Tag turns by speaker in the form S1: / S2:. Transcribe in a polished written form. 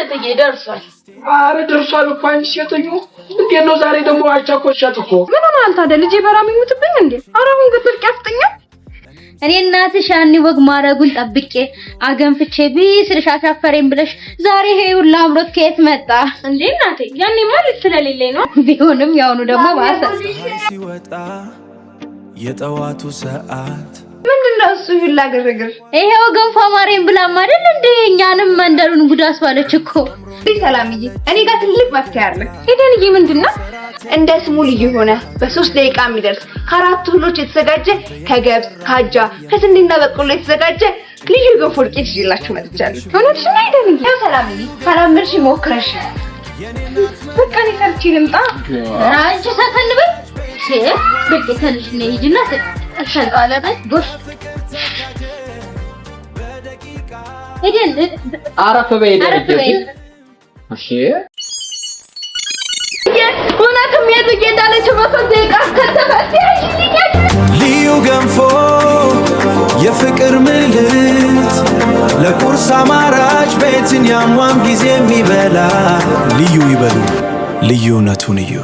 S1: እትዬ ደርሷል።
S2: አረ ደርሷል እኮ አንቺ ሴትዮ እንዴት ነው ዛሬ ደግሞ አልቻኮሻት እኮ
S3: ምን ሆነ አንተ አይደል ልጄ በራም ይሙትብኝ እንዴ አራውን ግጥር ቀፍጥኛ
S4: እኔ እናትሽ ያኒ ወግ ማረጉን ጠብቄ አገንፍቼ ቢስልሽ አሻፈረኝ ብለሽ ዛሬ ሄዩን ላምሮት ከየት መጣ እንዴ እናቴ ያኔማ ልትለልልኝ ነው ቢሆንም ያውኑ ደግሞ ባሰ
S5: ሲወጣ የጠዋቱ ሰዓት
S3: ምንድነው እሱ ይላ ግርግር
S4: ይሄው ገንፎ ማረኝ ብላም አይደል እንዴ እኛንም መንደሩን ጉድ አስባለች እኮ
S3: ሰላምዬ እኔ ጋር ትልቅ መፍትሄ አለ ሄደንዬ ምንድነው እንደ ስሙ ልዩ ሆነ በ3 ደቂቃ የሚደርስ ከአራት ሁሎች የተዘጋጀ ከገብስ ካጃ ከስንዴና በቆሎ የተዘጋጀ ልዩ ገንፎ ዱቄት ይዤላችሁ መጥቻለሁ ሆነሽ ነው ሄደንዬ ያው ሰላምዬ ካላምርሽ ሞክረሽ በቃ እኔ ሰርቼ ልምጣ
S4: አንቺ ሳተንበይ በልከተልሽ ነው ሂጂና ተሻለበት ጎሽ ሄደን
S2: አረፍ በይ እሺ
S3: እውነትም የዱቄ እንዳለችው በ3 ደቂቃ ከተፈተሽ
S5: ልዩ ገንፎ የፍቅር ምልክት ለቁርስ አማራጭ ቤትን ያሟም ጊዜ የሚበላ ልዩ ይበሉ ልዩነቱን እዩ